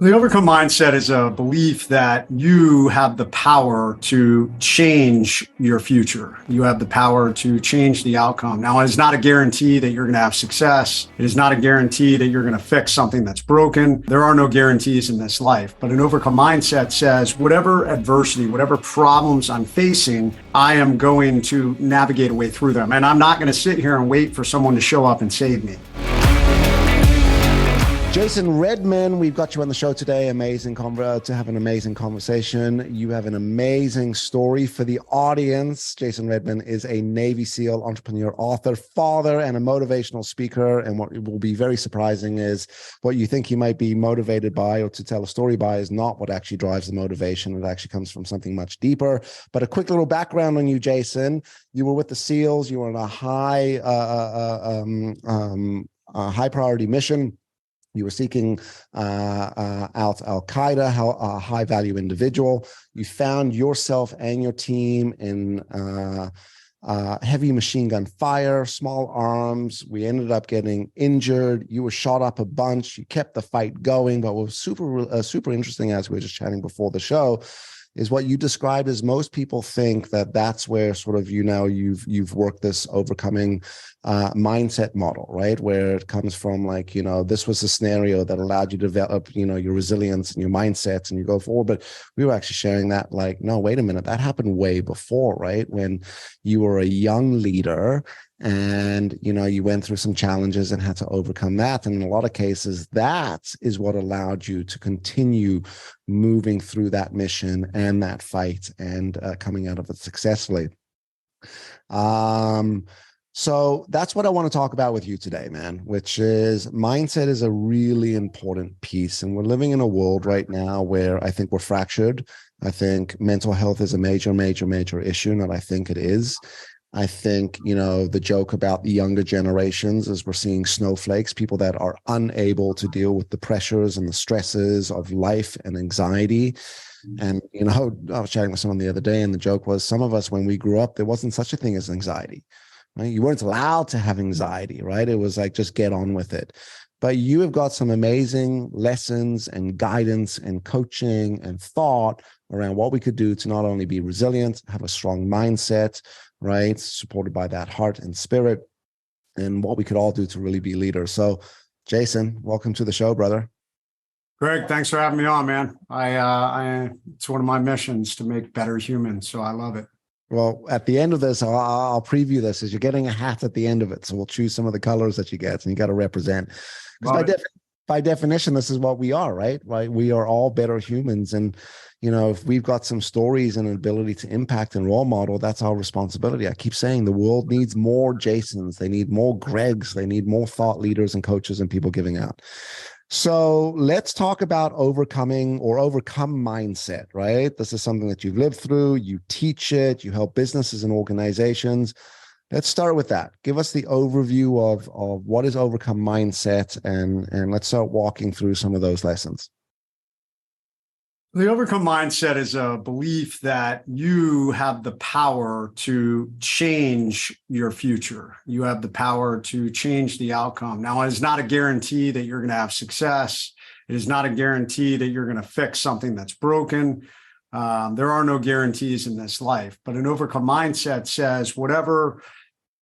The overcome mindset is a belief that you have the power to change your future. You have the power to change the outcome. Now, it's not a guarantee that you're going to have success. It is not a guarantee that you're going to fix something that's broken. There are no guarantees in this life. But an overcome mindset says, whatever adversity, whatever problems I'm facing, I am going to navigate a way through them. And I'm not going to sit here and wait for someone to show up and save me. Jason Redman, we've got you on the show today. Amazing to have an amazing conversation. You have an amazing story for the audience. Jason Redman is a Navy SEAL entrepreneur, author, father, and a motivational speaker. And what will be very surprising is what you think you might be motivated by or to tell a story by is not what actually drives the motivation. It actually comes from something much deeper. But a quick little background on you, Jason. You were with the SEALs. You were on a high priority mission. You were seeking out Al-Qaeda, a high-value individual. You found yourself and your team in heavy machine gun fire, small arms. We ended up getting injured. You were shot up a bunch. You kept the fight going. But what was super interesting, as we were just chatting before the show, is what you described as most people think that that's where sort of, you've worked this overcoming mindset model, right? Where it comes from like, this was a scenario that allowed you to develop, your resilience and your mindsets and you go forward. But we were actually sharing that like, no, wait a minute, that happened way before, right? When you were a young leader and, you went through some challenges and had to overcome that. And in a lot of cases, that is what allowed you to continue moving through that mission and that fight and coming out of it successfully. So that's what I want to talk about with you today, man, which is mindset is a really important piece. And we're living in a world right now where I think we're fractured. I think mental health is a major issue, and I think it is. I think, the joke about the younger generations is we're seeing snowflakes, people that are unable to deal with the pressures and the stresses of life and anxiety. And, I was chatting with someone the other day and the joke was some of us, when we grew up, there wasn't such a thing as anxiety, right? You weren't allowed to have anxiety, right? It was like, just get on with it. But you have got some amazing lessons and guidance and coaching and thought around what we could do to not only be resilient, have a strong mindset, right? Supported by that heart and spirit, and what we could all do to really be leaders. So, Jason, welcome to the show, brother. Greg, thanks for having me on, man. It's one of my missions to make better humans, so I love it. Well, at the end of this, I'll preview this as you're getting a hat at the end of it. So we'll choose some of the colors that you get, and you got to represent. Because by definition, this is what we are, right? Right? We are all better humans. And, if we've got some stories and an ability to impact and role model, that's our responsibility. I keep saying the world needs more Jasons. They need more Gregs. They need more thought leaders and coaches and people giving out. So let's talk about overcome mindset, right? This is something that you've lived through. You teach it. You help businesses and organizations. Let's start with that. Give us the overview of what is overcome mindset, and let's start walking through some of those lessons. The overcome mindset is a belief that you have the power to change your future. You have the power to change the outcome. Now, it's not a guarantee that you're going to have success. It is not a guarantee that you're going to fix something that's broken. There are no guarantees in this life, but an overcome mindset says whatever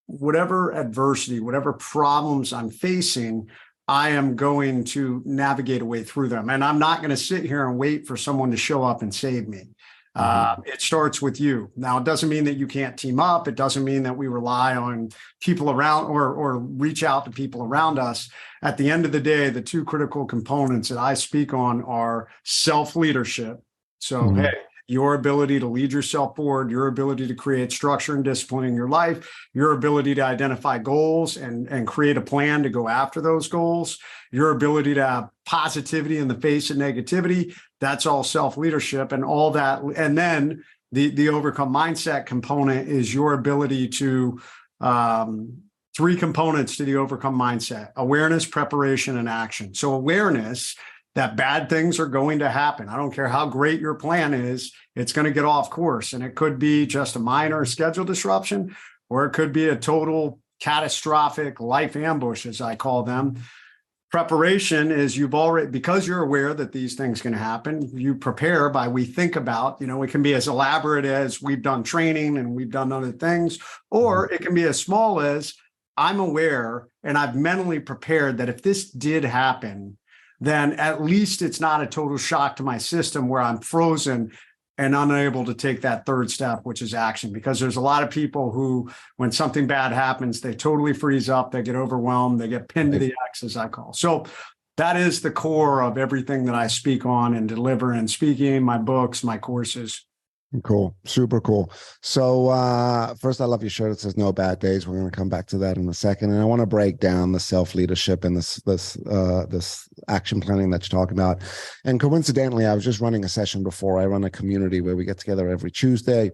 adversity, whatever problems I'm facing, I am going to navigate a way through them. And I'm not going to sit here and wait for someone to show up and save me. It starts with you. Now, it doesn't mean that you can't team up. It doesn't mean that we rely on people around or reach out to people around us. At the end of the day, the two critical components that I speak on are self-leadership. So, hey, your ability to lead yourself forward, your ability to create structure and discipline in your life, your ability to identify goals and create a plan to go after those goals, your ability to have positivity in the face of negativity. That's all self-leadership and all that. And then the overcome mindset component is your ability to, three components to the overcome mindset: awareness, preparation, and action. So awareness that bad things are going to happen. I don't care how great your plan is, it's going to get off course. And it could be just a minor schedule disruption, or it could be a total catastrophic life ambush, as I call them. Preparation is you've already, because you're aware that these things can happen, you prepare by we think about, it can be as elaborate as we've done training and we've done other things, or it can be as small as I'm aware and I've mentally prepared that if this did happen, then at least it's not a total shock to my system where I'm frozen and unable to take that third step, which is action. Because there's a lot of people who, when something bad happens, they totally freeze up, they get overwhelmed, they get pinned to the X, as I call. So that is the core of everything that I speak on and deliver in speaking, my books, my courses. Cool. Super cool. So first, I love your shirt. It says no bad days. We're going to come back to that in a second. And I want to break down the self-leadership and this action planning that you're talking about. And coincidentally, I was just running a session before. I run a community where we get together every Tuesday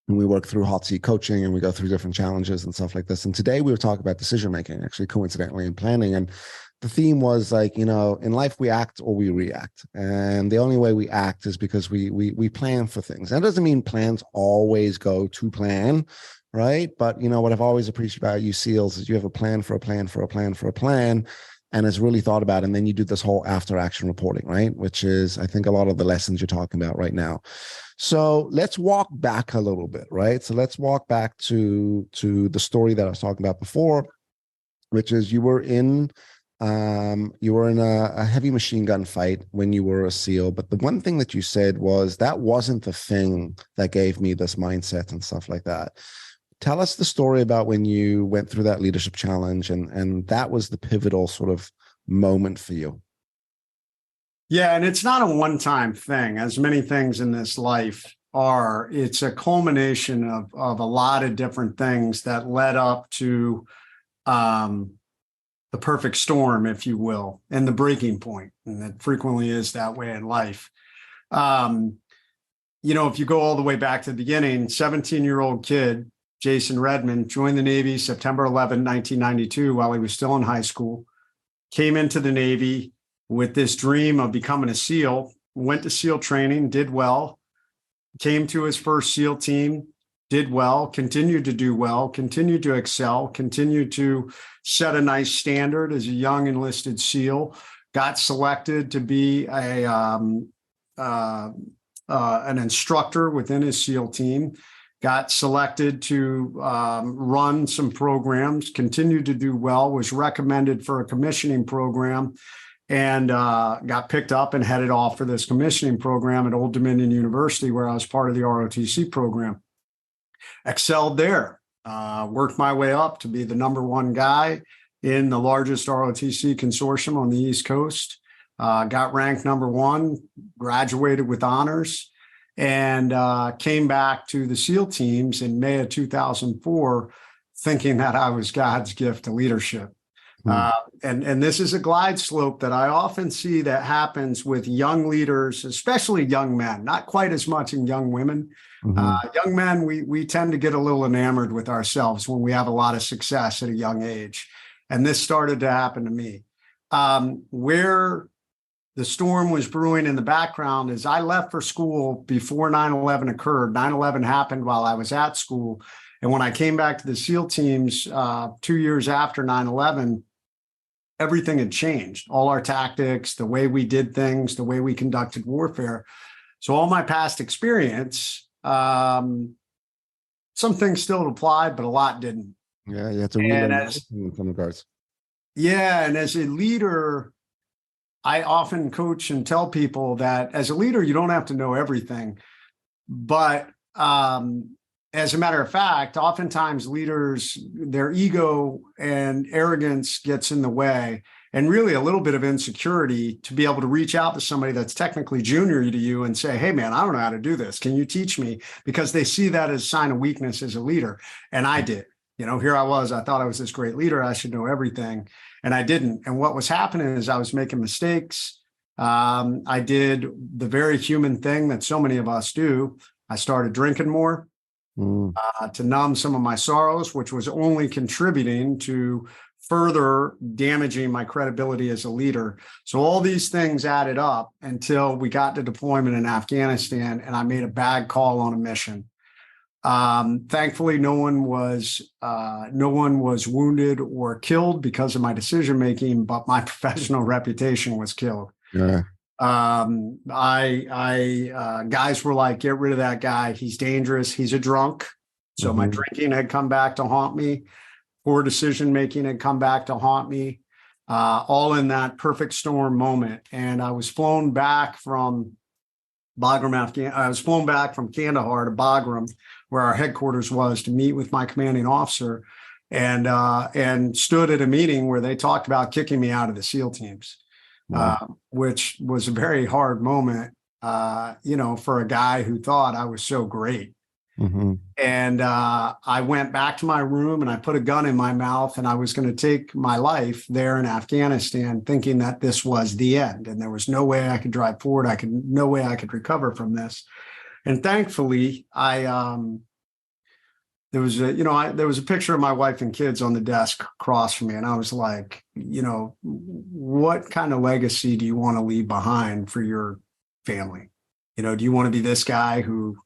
and we work through hot seat coaching and we go through different challenges and stuff like this. And today we were talking about decision making, actually, coincidentally, and planning. And the theme was like, in life we act or we react. And the only way we act is because we plan for things. That doesn't mean plans always go to plan, right? But what I've always appreciated about you SEALs is you have a plan for a plan for a plan for a plan, and it's really thought about. And then you do this whole after action reporting, right? Which is, I think, a lot of the lessons you're talking about right now. So let's walk back a little bit, right? So let's walk back to the story that I was talking about before, which is you were in a heavy machine gun fight when you were a SEAL. But the one thing that you said was that wasn't the thing that gave me this mindset and stuff like that. Tell us the story about when you went through that leadership challenge and that was the pivotal sort of moment for you. Yeah, and it's not a one-time thing, as many things in this life are. It's a culmination of a lot of different things that led up to the perfect storm, if you will, and the breaking point. And it frequently is that way in life. If you go all the way back to the beginning, 17-year-old kid, Jason Redman, joined the Navy September 11, 1992, while he was still in high school, came into the Navy with this dream of becoming a SEAL, went to SEAL training, did well, came to his first SEAL team, did well, continued to do well, continued to excel, continued to set a nice standard as a young enlisted SEAL, got selected to be an instructor within his SEAL team, got selected to run some programs, continued to do well, was recommended for a commissioning program, and got picked up and headed off for this commissioning program at Old Dominion University, where I was part of the ROTC program. Excelled there, worked my way up to be the #1 guy in the largest ROTC consortium on the East Coast, got ranked #1, graduated with honors, and came back to the SEAL teams in May of 2004, thinking that I was God's gift to leadership. And this is a glide slope that I often see that happens with young leaders, especially young men, not quite as much in young women. Young men, we tend to get a little enamored with ourselves when we have a lot of success at a young age. And this started to happen to me. Where the storm was brewing in the background is I left for school before 9/11 occurred. 9/11 happened while I was at school. And when I came back to the SEAL teams 2 years after 9/11, everything had changed. All our tactics, the way we did things, the way we conducted warfare. So all my past experience, some things still applied, but a lot didn't. Yeah, you have to relearn in some regards. Yeah, and as a leader, I often coach and tell people that as a leader, you don't have to know everything. But as a matter of fact, oftentimes leaders, their ego and arrogance gets in the way, and really a little bit of insecurity to be able to reach out to somebody that's technically junior to you and say, hey, man, I don't know how to do this. Can you teach me? Because they see that as a sign of weakness as a leader. And I did. Here I was. I thought I was this great leader. I should know everything. And I didn't. And what was happening is I was making mistakes. I did the very human thing that so many of us do. I started drinking more. To numb some of my sorrows, which was only contributing to further damaging my credibility as a leader. So all these things added up until we got to deployment in Afghanistan, and I made a bad call on a mission. Thankfully, no one was wounded or killed because of my decision making, but my professional reputation was killed. Yeah. Guys were like, get rid of that guy. He's dangerous. He's a drunk. So my drinking had come back to haunt me. Poor decision making had come back to haunt me. All in that perfect storm moment. And I was flown back from Bagram, I was flown back from Kandahar to Bagram, where our headquarters was, to meet with my commanding officer, and stood at a meeting where they talked about kicking me out of the SEAL teams. Wow. Which was a very hard moment, for a guy who thought I was so great. And I went back to my room and I put a gun in my mouth, and I was going to take my life there in Afghanistan, thinking that this was the end and there was no way I could drive forward. No way I could recover from this. And thankfully, there was a picture of my wife and kids on the desk across from me. And I was like, what kind of legacy do you want to leave behind for your family? Do you want to be this guy who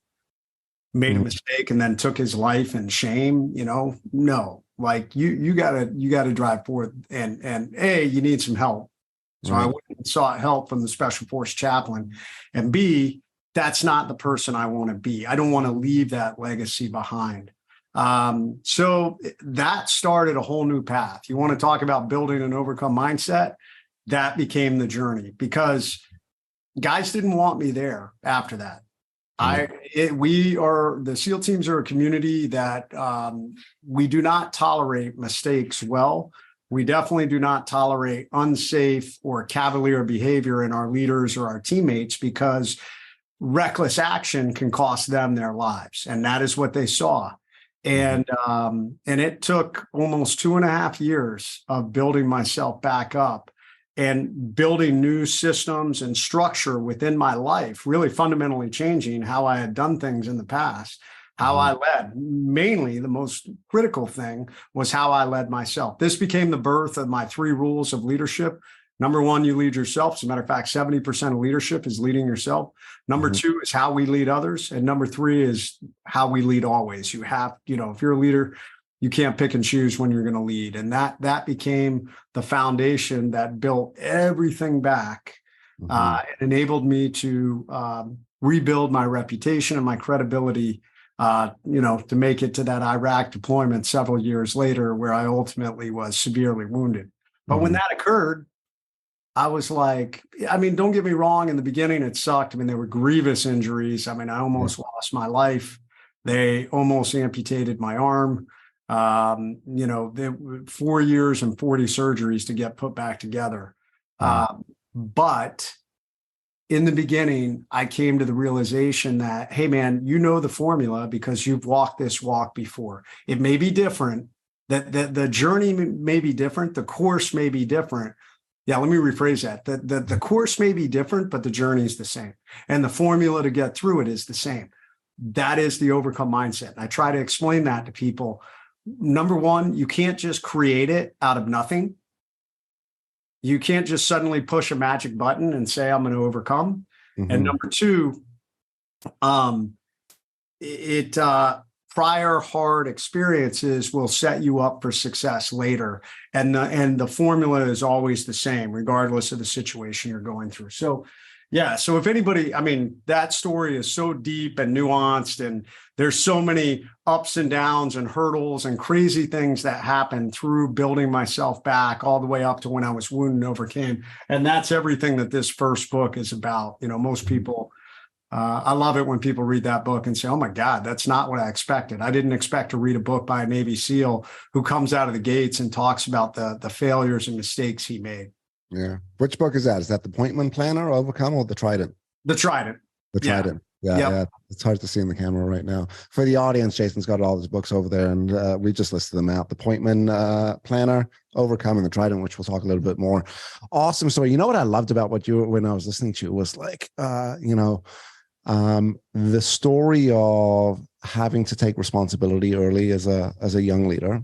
made a mistake and then took his life in shame? No, like you gotta drive forward, and you need some help. So I went and sought help from the Special Force chaplain, and B, that's not the person I want to be. I don't want to leave that legacy behind. So that started a whole new path. You want to talk about building an overcome mindset? That became the journey, because guys didn't want me there after that. The SEAL teams are a community that we do not tolerate mistakes well. We definitely do not tolerate unsafe or cavalier behavior in our leaders or our teammates, because reckless action can cost them their lives. And that is what they saw. And it took almost 2.5 years of building myself back up and building new systems and structure within my life, really fundamentally changing how I had done things in the past, how I led. Mainly, the most critical thing was how I led myself. This became the birth of my 3 rules of leadership. Number 1, you lead yourself. As a matter of fact, 70% of leadership is leading yourself. Number 2 is how we lead others. And number 3 is how we lead always. You have, if you're a leader, you can't pick and choose when you're going to lead. And that became the foundation that built everything back, and enabled me to rebuild my reputation and my credibility, to make it to that Iraq deployment several years later, where I ultimately was severely wounded. But when that occurred, I was like, don't get me wrong. In the beginning, it sucked. There were grievous injuries. I almost lost my life. They almost amputated my arm. 4 years and 40 surgeries to get put back together. But in the beginning, I came to the realization that, hey, man, the formula because you've walked this walk before. It may be different, that the journey may be different. The course may be different. Yeah, let me rephrase that. The course may be different, but the journey is the same. And the formula to get through it is the same. That is the overcome mindset. And I try to explain that to people. Number 1, you can't just create it out of nothing. You can't just suddenly push a magic button and say, I'm going to overcome. And number 2, prior hard experiences will set you up for success later. And the formula is always the same, regardless of the situation you're going through. So if anybody, that story is so deep and nuanced, and there's so many ups and downs and hurdles and crazy things that happened through building myself back all the way up to when I was wounded and overcame. And that's everything that this first book is about. Most people, I love it when people read that book and say, oh my God, that's not what I expected. I didn't expect to read a book by a Navy SEAL who comes out of the gates and talks about the failures and mistakes he made. Yeah. Which book is that? Is that the Appointment Planner, Overcome, or the Trident? The Trident. The Trident. Yeah. It's hard to see in the camera right now. For the audience, Jason's got all his books over there, and we just listed them out. The Appointment Planner, Overcome, and the Trident, which we'll talk a little bit more. Awesome story. You know what I loved about when I was listening to you was like, the story of having to take responsibility early as a young leader.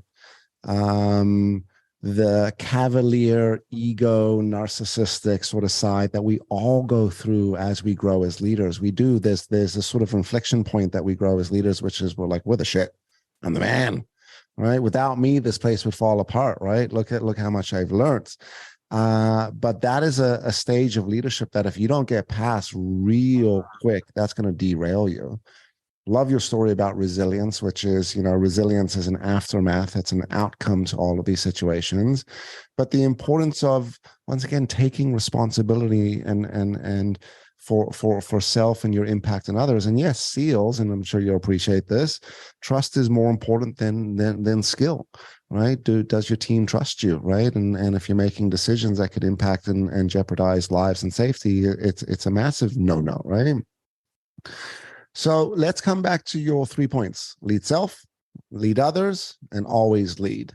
the cavalier, ego, narcissistic sort of side that we all go through as we grow as leaders. We do. There's a sort of inflection point that we grow as leaders, which is we're like, we're the shit. I'm the man, right? Without me, this place would fall apart, right? Look how much I've learned. But that is a stage of leadership that if you don't get past real quick, that's going to derail you. Love your story about resilience, which is, resilience is an aftermath. It's an outcome to all of these situations. But the importance of, once again, taking responsibility and for self and your impact on others. And yes, SEALs, and I'm sure you'll appreciate this, trust is more important than skill, right? Does your team trust you, right? And if you're making decisions that could impact and jeopardize lives and safety, it's a massive no-no, right? So let's come back to your 3 points: lead self, lead others, and always lead.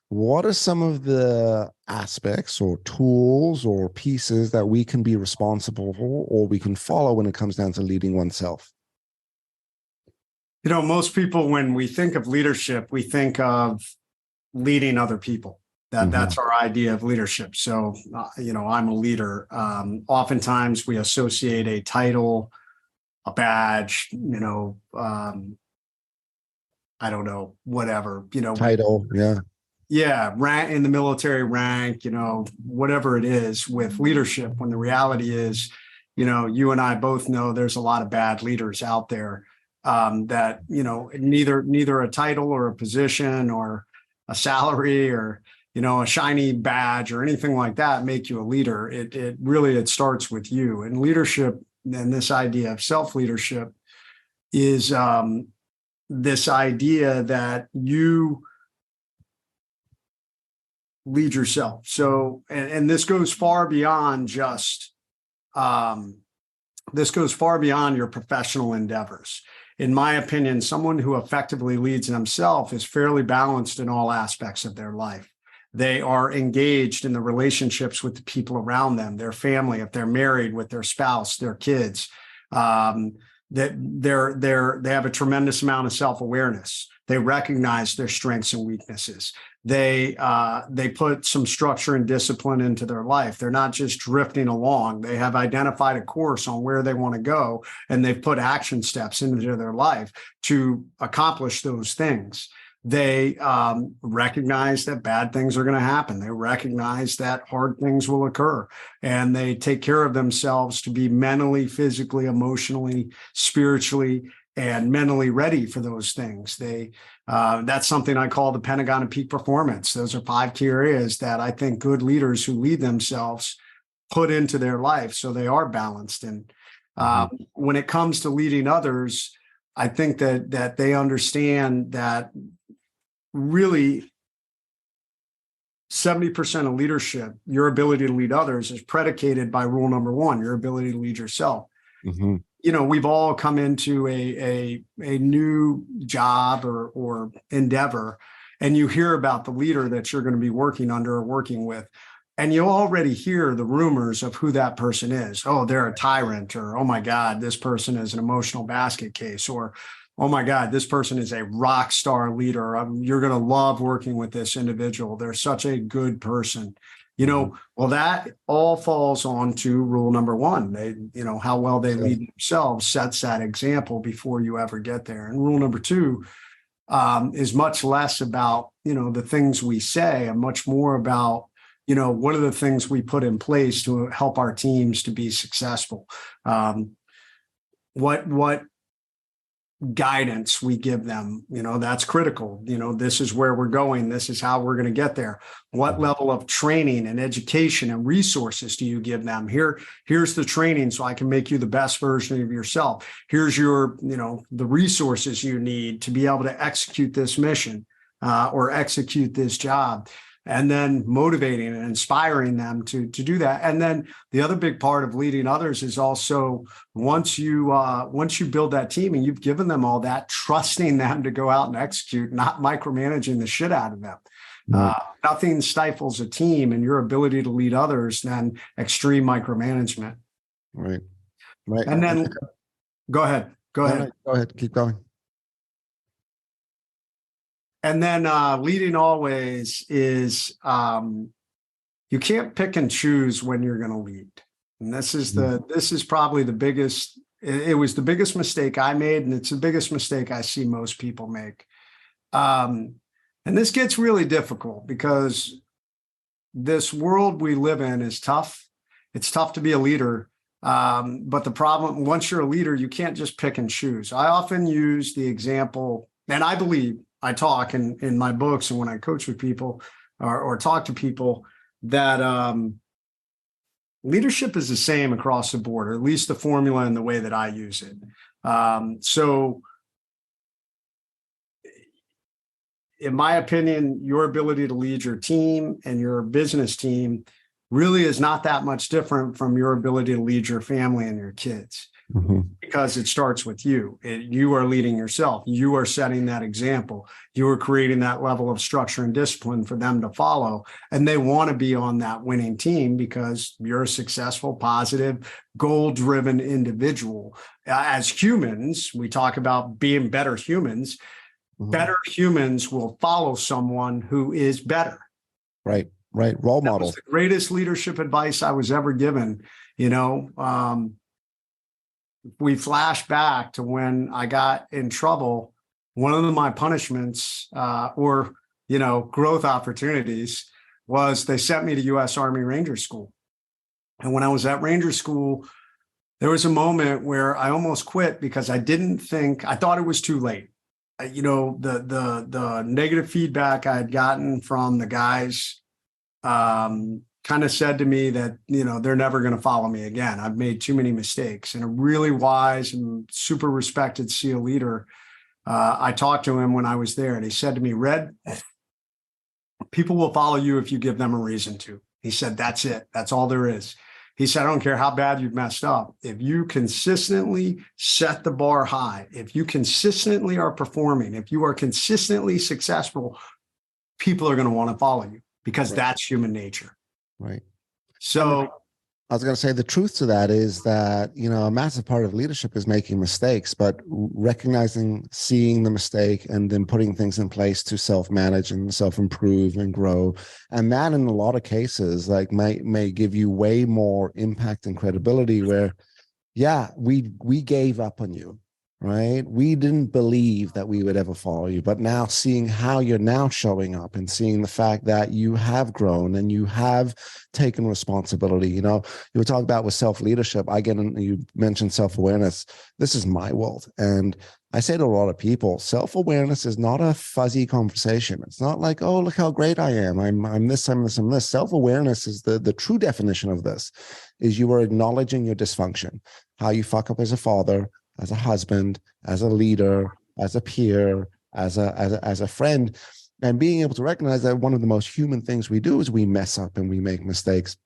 What are some of the aspects or tools or pieces that we can be responsible for or we can follow when it comes down to leading oneself? Most people, when we think of leadership, we think of leading other people. That's our idea of leadership. So, I'm a leader. Oftentimes we associate a title, a badge, I don't know, whatever, Title, yeah. Yeah, rank in the military rank, whatever it is with leadership, when the reality is, you and I both know there's a lot of bad leaders out there, that, neither a title or a position or a salary or, a shiny badge or anything like that make you a leader. It starts with you. And leadership, and this idea of self-leadership is this idea that you lead yourself. So, and this goes far beyond just, this goes far beyond your professional endeavors. In my opinion, someone who effectively leads themselves is fairly balanced in all aspects of their life. They are engaged in the relationships with the people around them, their family, if they're married, with their spouse, their kids. That they have a tremendous amount of self-awareness. They recognize their strengths and weaknesses. They put some structure and discipline into their life. They're not just drifting along. They have identified a course on where they want to go, and they've put action steps into their life to accomplish those things. They recognize that bad things are going to happen. They recognize that hard things will occur, and they take care of themselves to be mentally, physically, emotionally, spiritually, and mentally ready for those things. That's something I call the Pentagon of peak performance. Those are 5 key areas that I think good leaders who lead themselves put into their life, so they are balanced. And when it comes to leading others, I think that they understand that really 70% of leadership, your ability to lead others, is predicated by rule number 1, your ability to lead yourself. We've all come into a new job or endeavor, and you hear about the leader that you're going to be working under or working with, and you already hear the rumors of who that person is. Oh, they're a tyrant, or, oh my God, this person is an emotional basket case, or, oh my God, this person is a rock star leader. You're going to love working with this individual. They're such a good person. Well, that all falls onto rule number 1. They, how well they lead themselves sets that example before you ever get there. And rule number 2 is much less about, the things we say, and much more about, what are the things we put in place to help our teams to be successful? What guidance we give them, that's critical. This is where we're going. This is how we're going to get there. What level of training and education and resources do you give them? Here's the training so I can make you the best version of yourself. Here's your, the resources you need to be able to execute this mission or execute this job. And then motivating and inspiring them to do that. And then the other big part of leading others is also once you build that team and you've given them all that, trusting them to go out and execute, not micromanaging the shit out of them. Nothing stifles a team and your ability to lead others than extreme micromanagement. Right. And then go ahead. Go ahead. Keep going. And then leading always is you can't pick and choose when you're going to lead. And this is probably the biggest, it was the biggest mistake I made, and it's the biggest mistake I see most people make. And this gets really difficult because this world we live in is tough. It's tough to be a leader. But the problem, once you're a leader, you can't just pick and choose. I often use the example, and I believe I talk in my books and when I coach with people or talk to people, that leadership is the same across the board, or at least the formula and the way that I use it. So in my opinion, your ability to lead your team and your business team really is not that much different from your ability to lead your family and your kids, because it starts with you. You are leading yourself. You are setting that example. You are creating that level of structure and discipline for them to follow. And they want to be on that winning team because you're a successful, positive, goal-driven individual. As humans, we talk about being better humans. Better humans will follow someone who is better. Right. Role model. That was the greatest leadership advice I was ever given. We flash back to when I got in trouble. One of my punishments or growth opportunities was they sent me to U.S. Army Ranger School. And when I was at Ranger School, there was a moment where I almost quit because I thought it was too late. The negative feedback I had gotten from the guys kind of said to me that, they're never going to follow me again. I've made too many mistakes. And a really wise and super respected SEAL leader, I talked to him when I was there, and he said to me, Red, people will follow you if you give them a reason to. He said, that's it. That's all there is. He said, I don't care how bad you've messed up. If you consistently set the bar high, if you consistently are performing, if you are consistently successful, people are going to want to follow you because that's human nature. Right. So I was going to say the truth to that is that, a massive part of leadership is making mistakes, but recognizing, seeing the mistake, and then putting things in place to self-manage and self-improve and grow. And that in a lot of cases, may give you way more impact and credibility where, we gave up on you, right? We didn't believe that we would ever follow you, but now seeing how you're now showing up and seeing the fact that you have grown and you have taken responsibility. You were talking about with self-leadership. You mentioned self-awareness. This is my world. And I say to a lot of people, self-awareness is not a fuzzy conversation. It's not like, oh, look how great I am. I'm this, I'm this, I'm this. Self-awareness is the true definition of this, is you are acknowledging your dysfunction, how you fuck up as a father, as a husband, as a leader, as a peer, as a friend, and being able to recognize that one of the most human things we do is we mess up and we make mistakes.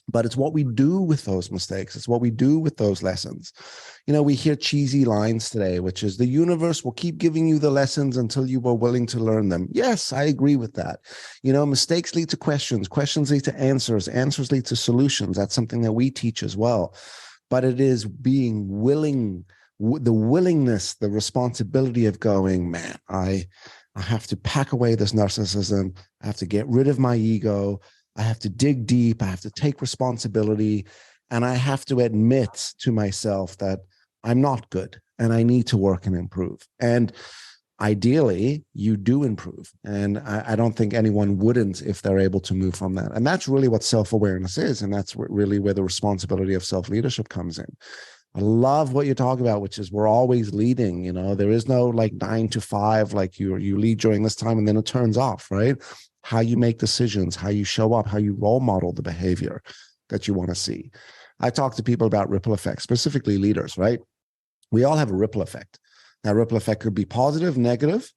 But it's what we do with those mistakes. It's what we do with those lessons. We hear cheesy lines today, which is the universe will keep giving you the lessons until you are willing to learn them. Yes, I agree with that. Mistakes lead to questions. Questions lead to answers. Answers lead to solutions. That's something that we teach as well. But it is being willing, the willingness, the responsibility of going, man, I have to pack away this narcissism. I have to get rid of my ego. I have to dig deep. I have to take responsibility. And I have to admit to myself that I'm not good and I need to work and improve. And ideally, you do improve. And I don't think anyone wouldn't if they're able to move from that. And that's really what self-awareness is. And that's really where the responsibility of self-leadership comes in. I love what you're talking about, which is we're always leading. There is no 9 to 5, like you lead during this time and then it turns off, right? How you make decisions, how you show up, how you role model the behavior that you want to see. I talk to people about ripple effects, specifically leaders, right? We all have a ripple effect. That ripple effect could be positive, negative,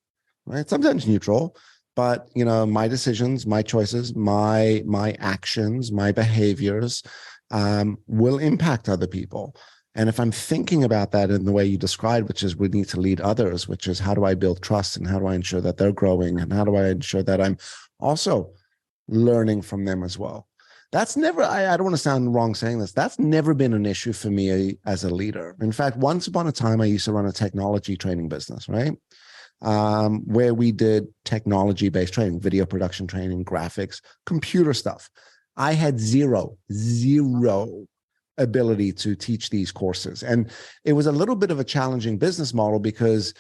right? Sometimes neutral, but my decisions, my choices, my actions, my behaviors will impact other people. And if I'm thinking about that in the way you described, which is we need to lead others, which is how do I build trust and how do I ensure that they're growing and how do I ensure that I'm also learning from them as well. That's never, I don't want to sound wrong saying this, that's never been an issue for me as a leader. In fact, once upon a time, I used to run a technology training business, right? where we did technology-based training, video production training, graphics, computer stuff. I had zero ability to teach these courses. And it was a little bit of a challenging business model because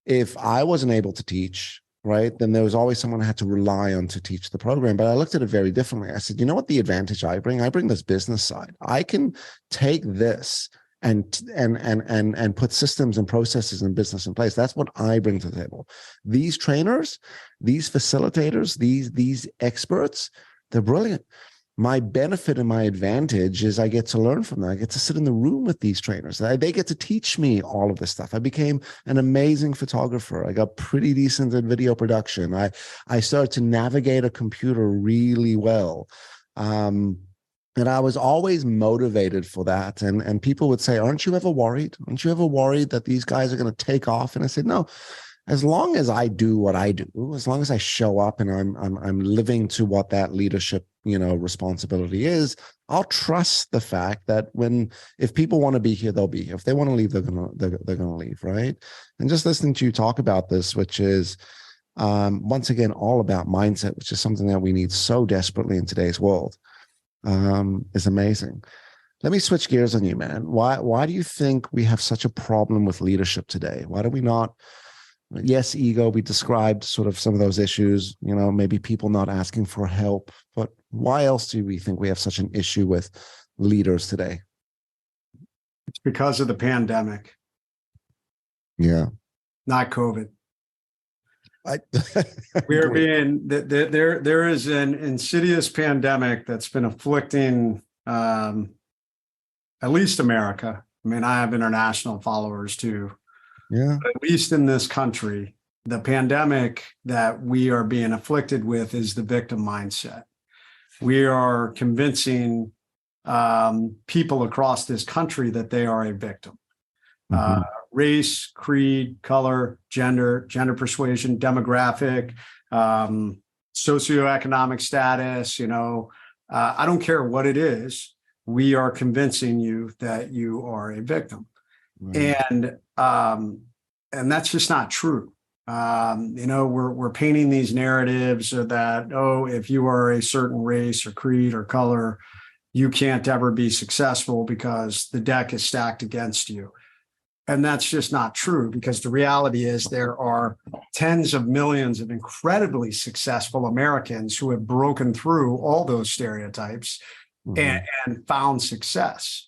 if I wasn't able to teach, right, then there was always someone I had to rely on to teach the program. But I looked at it very differently. I said, you know what the advantage I bring? I bring this business side. I can take this and put systems and processes and business in place. That's what I bring to the table. These trainers, these facilitators, these experts, they're brilliant. My benefit and my advantage is I get to learn from them. I get to sit in the room with these trainers. They get to teach me all of this stuff. I became an amazing photographer. I got pretty decent at video production. I started to navigate a computer really well. And I was always motivated for that. And people would say, aren't you ever worried? Aren't you ever worried that these guys are going to take off? And I said, no. As long as I do what I do, as long as I show up and I'm living to what that leadership, responsibility is, I'll trust the fact that if people want to be here, they'll be here. If they want to leave, they're gonna leave, right? And just listening to you talk about this, which is once again all about mindset, which is something that we need so desperately in today's world, is amazing. Let me switch gears on you, man. Why do you think we have such a problem with leadership today? Why do we not? Yes, ego, we described sort of some of those issues, maybe people not asking for help, but why else do we think we have such an issue with leaders today? It's because of the pandemic. Yeah. Not COVID. There is an insidious pandemic that's been afflicting at least America. I mean, I have international followers too. Yeah. But at least in this country, the pandemic that we are being afflicted with is the victim mindset. We are convincing people across this country that they are a victim. Mm-hmm. Race, creed, color, gender persuasion, demographic, socioeconomic status, I don't care what it is. We are convincing you that you are a victim. Right. And that's just not true. We're painting these narratives that, if you are a certain race or creed or color, you can't ever be successful because the deck is stacked against you. And that's just not true, because the reality is there are tens of millions of incredibly successful Americans who have broken through all those stereotypes and found success.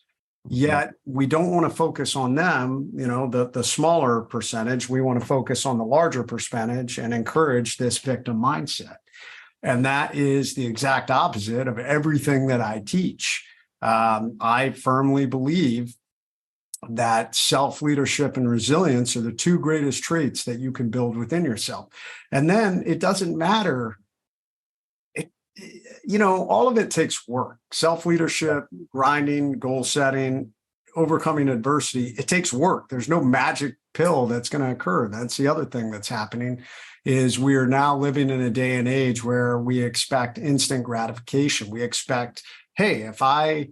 Yet we don't want to focus on them, the smaller percentage. We want to focus on the larger percentage and encourage this victim mindset. And that is the exact opposite of everything that I teach. I firmly believe that self-leadership and resilience are the two greatest traits that you can build within yourself. And then it doesn't matter. All of it takes work. Self-leadership, grinding, goal setting, overcoming adversity. It takes work. There's no magic pill that's going to occur. That's the other thing that's happening, is we are now living in a day and age where we expect instant gratification. We expect, hey, if I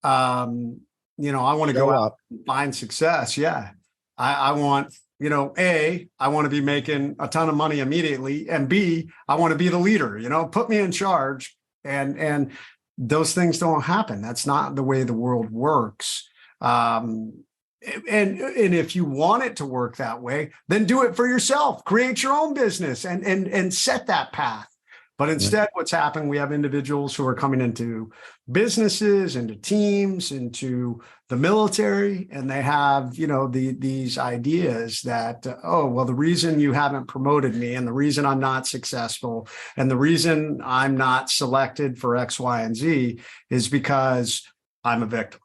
want to go out and find success. Yeah. I want, A, I want to be making a ton of money immediately. And B, I want to be the leader, put me in charge. And those things don't happen. That's not the way the world works. And if you want it to work that way, then do it for yourself. Create your own business and set that path. But instead, what's happening, we have individuals who are coming into businesses, into teams, into the military, and they have, these ideas that, the reason you haven't promoted me and the reason I'm not successful and the reason I'm not selected for X, Y, and Z is because I'm a victim.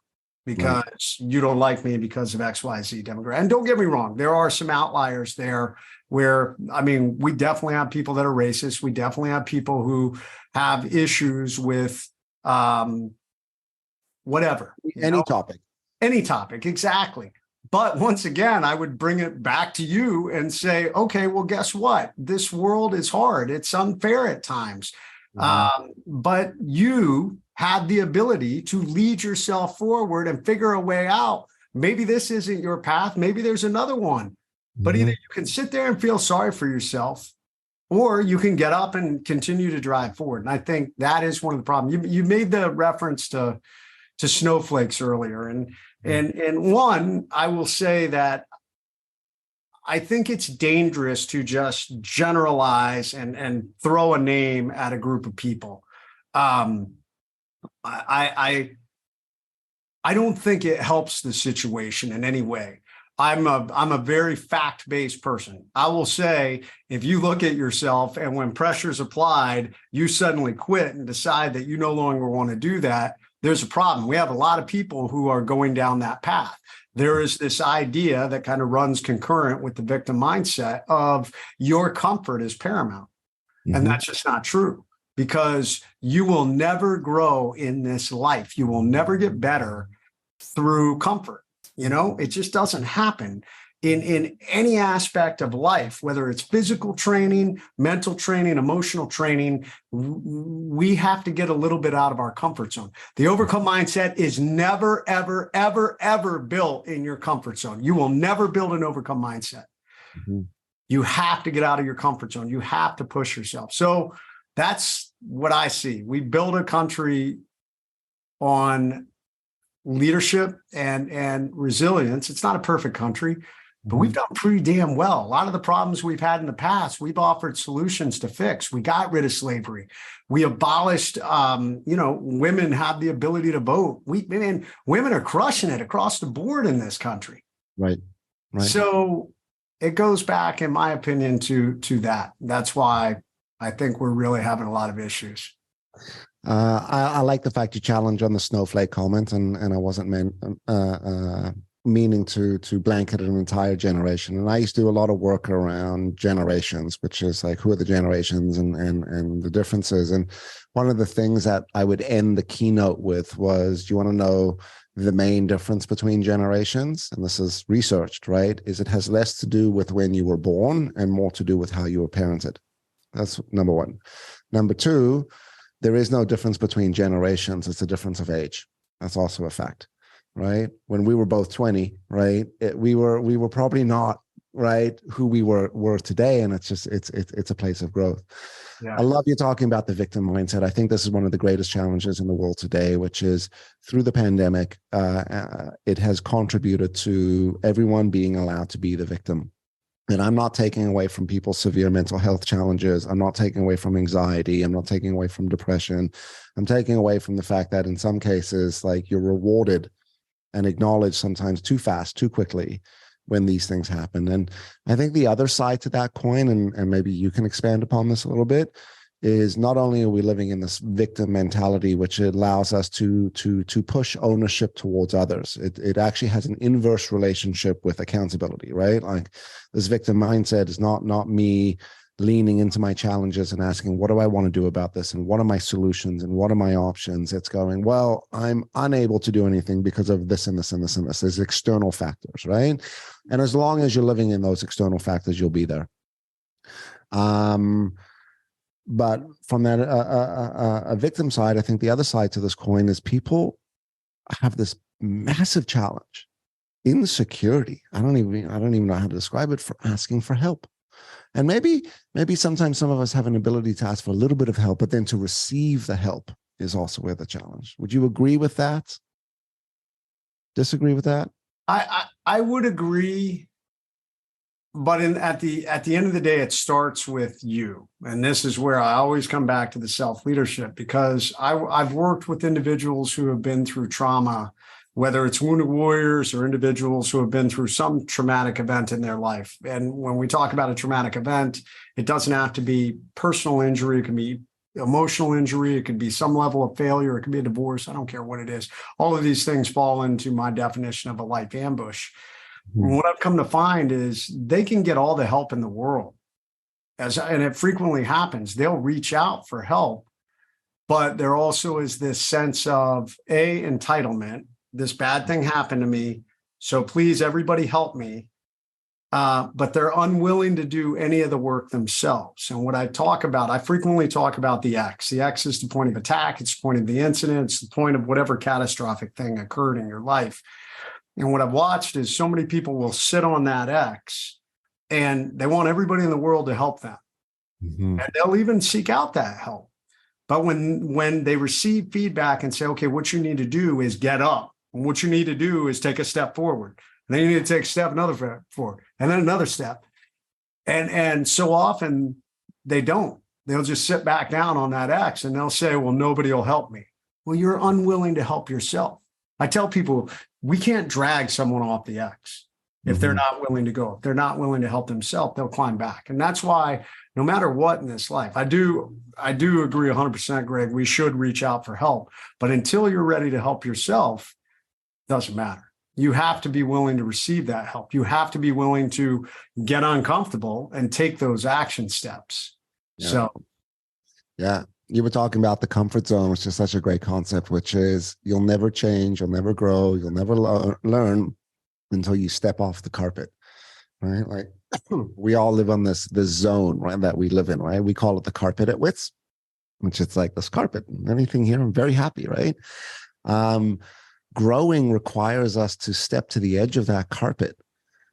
Because you don't like me because of X, Y, Z demographic. And don't get me wrong, there are some outliers there where, we definitely have people that are racist. We definitely have people who have issues with whatever. Any topic. Any topic, exactly. But once again, I would bring it back to you and say, okay, well, guess what? This world is hard. It's unfair at times. But you had the ability to lead yourself forward and figure a way out. Maybe this isn't your path. Maybe there's another one. But either you can sit there and feel sorry for yourself, or you can get up and continue to drive forward. And I think that is one of the problems. You made the reference to snowflakes earlier. And one, I will say that I think it's dangerous to just generalize and throw a name at a group of people. I don't think it helps the situation in any way. I'm a very fact-based person. I will say, if you look at yourself and when pressure's applied, you suddenly quit and decide that you no longer want to do that, there's a problem. We have a lot of people who are going down that path. There is this idea that kind of runs concurrent with the victim mindset of your comfort is paramount. And that's just not true, because you will never grow in this life. You will never get better through comfort. You know, it just doesn't happen in any aspect of life, whether it's physical training, mental training, emotional training. We have to get a little bit out of our comfort zone. The overcome mindset is never, ever, ever, ever built in your comfort zone. You will never build an overcome mindset. You have to get out of your comfort zone. You have to push yourself. So that's what I see. We build a country on leadership and resilience. It's not a perfect country, but we've done pretty damn well. A lot of the problems we've had in the past, we've offered solutions to fix. We got rid of slavery. We abolished, women have the ability to vote. Women are crushing it across the board in this country. Right. So it goes back, in my opinion, to that. That's why I think we're really having a lot of issues. I like the fact you challenge on the snowflake comment, and I wasn't meaning to blanket an entire generation. And I used to do a lot of work around generations, which is like, who are the generations and the differences. And one of the things that I would end the keynote with was, do you want to know the main difference between generations? And this is researched, right? Is it has less to do with when you were born and more to do with how you were parented. That's number one. Number two, there is no difference between generations. It's a difference of age. That's also a fact, right? When we were both 20, right, we were probably not, right, who we were today. And it's a place of growth. Yeah. I love you talking about the victim mindset. I think this is one of the greatest challenges in the world today, which is through the pandemic, it has contributed to everyone being allowed to be the victim. And I'm not taking away from people's severe mental health challenges. I'm not taking away from anxiety. I'm not taking away from depression. I'm taking away from the fact that in some cases, like, you're rewarded and acknowledged sometimes too fast, too quickly when these things happen. And I think the other side to that coin, and maybe you can expand upon this a little bit, is not only are we living in this victim mentality, which allows us to push ownership towards others. It actually has an inverse relationship with accountability, right? Like, this victim mindset is not me leaning into my challenges and asking, what do I want to do about this? And what are my solutions? And what are my options? It's going, well, I'm unable to do anything because of this and this and this and this. There's external factors, right? And as long as you're living in those external factors, you'll be there. But from that a victim side, I think the other side to this coin is people have this massive challenge, insecurity. I don't even know how to describe it, for asking for help. And maybe sometimes some of us have an ability to ask for a little bit of help, but then to receive the help is also where the challenge. Would you agree with that? Disagree with that? I would agree. But at the end of the day, it starts with you. And this is where I always come back to the self-leadership, because I've worked with individuals who have been through trauma, whether it's wounded warriors or individuals who have been through some traumatic event in their life. And when we talk about a traumatic event, it doesn't have to be personal injury. It can be emotional injury. It could be some level of failure. It could be a divorce. I don't care what it is. All of these things fall into my definition of a life ambush. What I've come to find is they can get all the help in the world, and it frequently happens. They'll reach out for help, but there also is this sense of entitlement. This bad thing happened to me, so please, everybody help me. But they're unwilling to do any of the work themselves. And what I frequently talk about the X. The X is the point of attack. It's the point of the incident. It's the point of whatever catastrophic thing occurred in your life. And what I've watched is so many people will sit on that X and they want everybody in the world to help them. Mhm. And they'll even seek out that help. But when they receive feedback and say, okay, what you need to do is get up. And what you need to do is take a step forward. And then you need to take a step, another step forward, and then another step. And so often they don't. They'll just sit back down on that X and they'll say, well, nobody will help me. Well, you're unwilling to help yourself. I tell people, we can't drag someone off the X if they're not willing to go. If they're not willing to help themselves, they'll climb back. And that's why no matter what in this life, I do agree 100%, Greg, we should reach out for help. But until you're ready to help yourself, it doesn't matter. You have to be willing to receive that help. You have to be willing to get uncomfortable and take those action steps. Yeah. So, yeah, you were talking about the comfort zone, which is such a great concept, which is you'll never change, you'll never grow, you'll never learn until you step off the carpet, right? Like we all live on this zone, right, that we live in, right? We call it the carpet at Witz, which it's like this carpet. Anything here, I'm very happy, right? Growing requires us to step to the edge of that carpet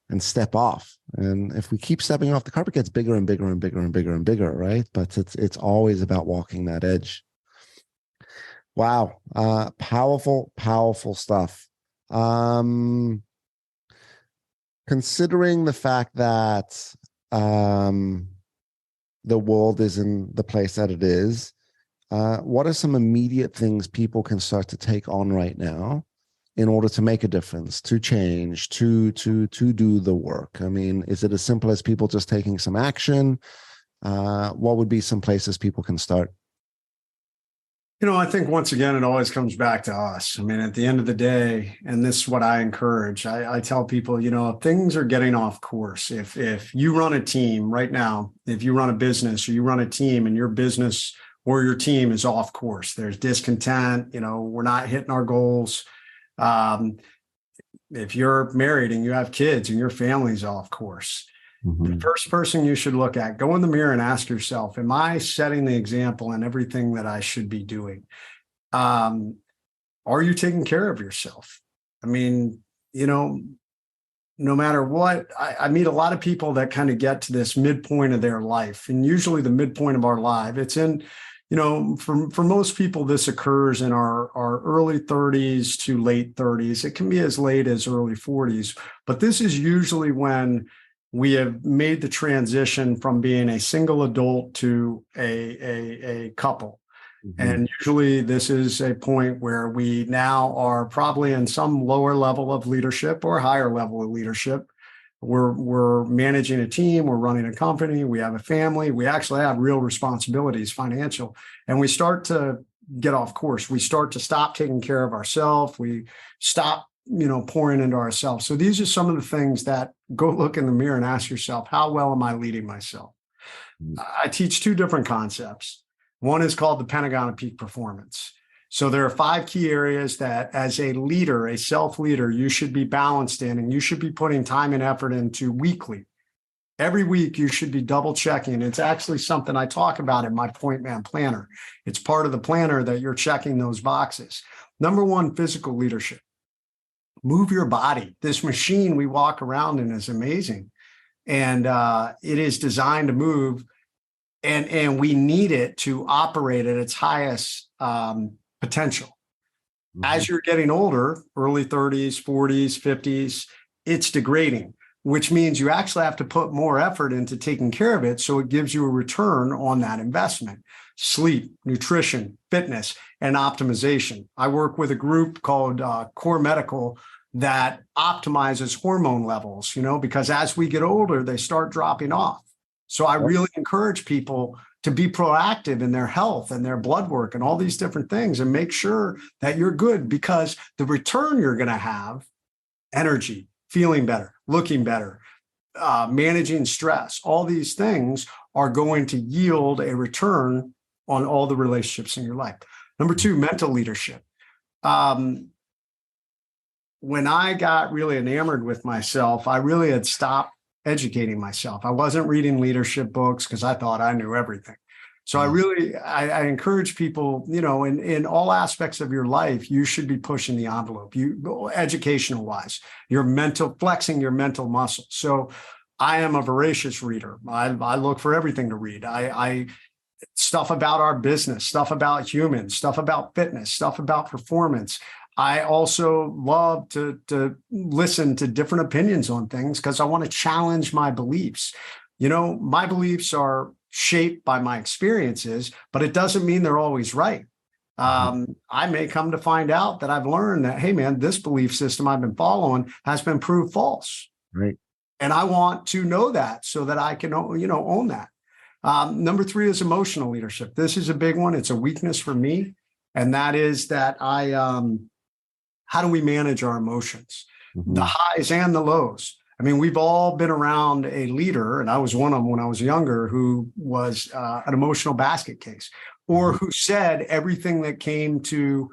and step off. And if we keep stepping off, the carpet gets bigger and bigger and bigger and bigger and bigger, right? But it's always about walking that edge. Wow. Powerful, powerful stuff. Considering the fact that the world is in the place that it is, what are some immediate things people can start to take on right now in order to make a difference, to change, to do the work? I mean, is it as simple as people just taking some action? What would be some places people can start? I think once again, it always comes back to us. I mean, at the end of the day, and this is what I encourage, I tell people, things are getting off course. If you run a team right now, if you run a business or you run a team and your business or your team is off course, there's discontent, we're not hitting our goals. If you're married and you have kids and your family's off course, the first person you should look at, go in the mirror and ask yourself, am I setting the example in everything that I should be doing? Are you taking care of yourself? I mean, no matter what, I meet a lot of people that kind of get to this midpoint of their life, and usually the midpoint of our life, it's in, for most people, this occurs in our early 30s to late 30s. It can be as late as early 40s, but this is usually when we have made the transition from being a single adult to a couple. And usually this is a point where we now are probably in some lower level of leadership or higher level of leadership. We're managing a team, we're running a company, we have a family, we actually have real responsibilities, financial, and we start to get off course. We start to stop taking care of ourselves. We stop pouring into ourselves. So these are some of the things that go look in the mirror and ask yourself, how well am I leading myself? I teach two different concepts. One is called the Pentagon of peak performance. So there are 5 key areas that as a leader, a self-leader, you should be balanced in, and you should be putting time and effort into weekly. Every week, you should be double checking. It's actually something I talk about in my Point Man Planner. It's part of the planner that you're checking those boxes. Number 1, physical leadership. Move your body. This machine we walk around in is amazing. And it is designed to move, and we need it to operate at its highest potential. As you're getting older, early 30s, 40s, 50s, it's degrading, which means you actually have to put more effort into taking care of it so it gives you a return on that investment. Sleep, nutrition, fitness, and optimization. I work with a group called Core Medical that optimizes hormone levels, because as we get older, they start dropping off. So I really encourage people to be proactive in their health and their blood work and all these different things, and make sure that you're good, because the return you're going to have, energy, feeling better, looking better, managing stress, all these things are going to yield a return on all the relationships in your life. Number 2, mental leadership. When I got really enamored with myself, I really had stopped educating myself. I wasn't reading leadership books because I thought I knew everything. So I encourage people, in all aspects of your life, you should be pushing the envelope, educational wise, flexing your mental muscle. So I am a voracious reader. I look for everything to read. I stuff about our business, stuff about humans, stuff about fitness, stuff about performance. I also love to listen to different opinions on things because I want to challenge my beliefs. You know, my beliefs are shaped by my experiences, but it doesn't mean they're always right. I may come to find out that I've learned that, hey, man, this belief system I've been following has been proved false. Right. And I want to know that so that I can, own that. Number 3 is emotional leadership. This is a big one. It's a weakness for me. And that is that how do we manage our emotions, the highs and the lows? I mean, we've all been around a leader, and I was one of them when I was younger, who was an emotional basket case, or who said everything that came to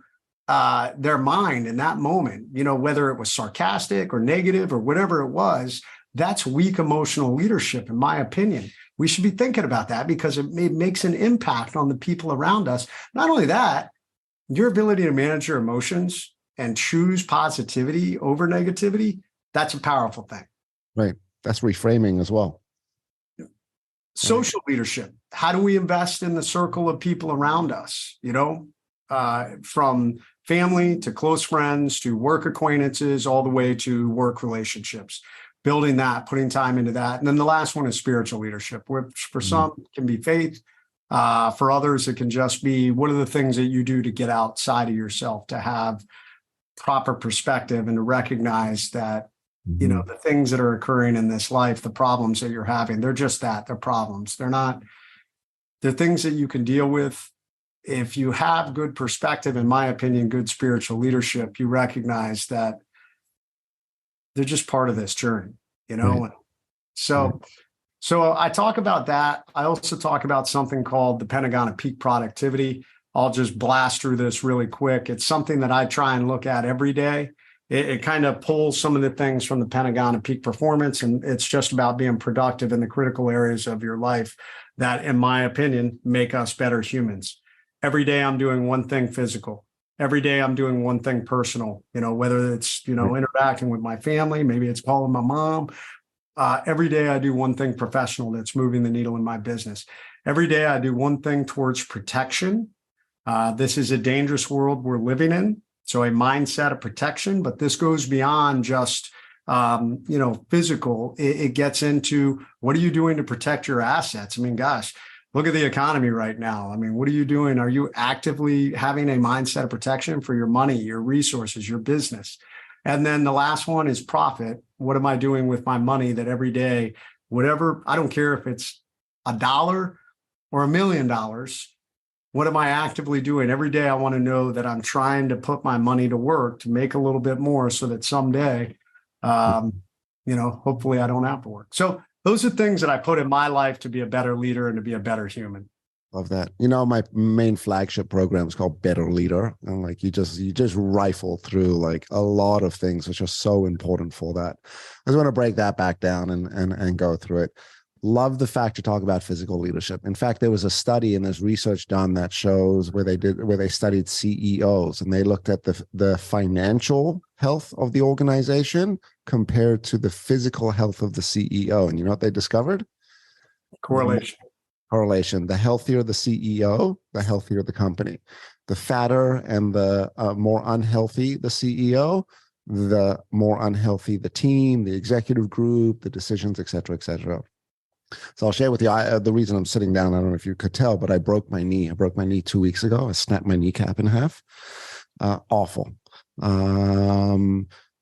their mind in that moment, whether it was sarcastic or negative or whatever it was. That's weak emotional leadership, in my opinion. We should be thinking about that because it makes an impact on the people around us. Not only that, your ability to manage your emotions and choose positivity over negativity, that's a powerful thing. Right. That's reframing as well. Social leadership. How do we invest in the circle of people around us? From family to close friends to work acquaintances, all the way to work relationships. Building that, putting time into that. And then the last one is spiritual leadership, which for some can be faith. For others, it can just be, what are the things that you do to get outside of yourself, to have proper perspective and to recognize that, the things that are occurring in this life, the problems that you're having, they're just that, they're problems. They're things that you can deal with. If you have good perspective, in my opinion, good spiritual leadership, you recognize that they're just part of this journey, Right. So I talk about that. I also talk about something called the Pentagon of peak productivity. I'll just blast through this really quick. It's something that I try and look at every day. It kind of pulls some of the things from the Pentagon of peak performance, and it's just about being productive in the critical areas of your life that, in my opinion, make us better humans. Every day I'm doing one thing physical. Every day I'm doing one thing personal, whether it's, interacting with my family, maybe it's calling my mom. Every day I do one thing professional that's moving the needle in my business. Every day I do one thing towards protection. This is a dangerous world we're living in. So a mindset of protection, but this goes beyond just, physical. It gets into, what are you doing to protect your assets? I mean, gosh, look at the economy right now. I mean, what are you doing? Are you actively having a mindset of protection for your money, your resources, your business? And then the last one is profit. What am I doing with my money that every day, whatever, I don't care if it's $1 or $1 million, what am I actively doing? Every day I want to know that I'm trying to put my money to work to make a little bit more so that someday, hopefully I don't have to work. So those are things that I put in my life to be a better leader and to be a better human. Love that. My main flagship program is called Better Leader. And you just rifle through a lot of things which are so important for that. I just want to break that back down and go through it. Love the fact you talk about physical leadership. In fact, there was a study and there's research done that shows where they studied CEOs and they looked at the financial health of the organization compared to the physical health of the CEO. And you know what they discovered? Correlation. The healthier the CEO, the healthier the company. The fatter and the more unhealthy the CEO, the more unhealthy the team, the executive group, the decisions, et cetera, et cetera. So I'll share with you the reason I'm sitting down. I don't know if you could tell, but I broke my knee. I broke my knee 2 weeks ago. I snapped my kneecap in half. Awful.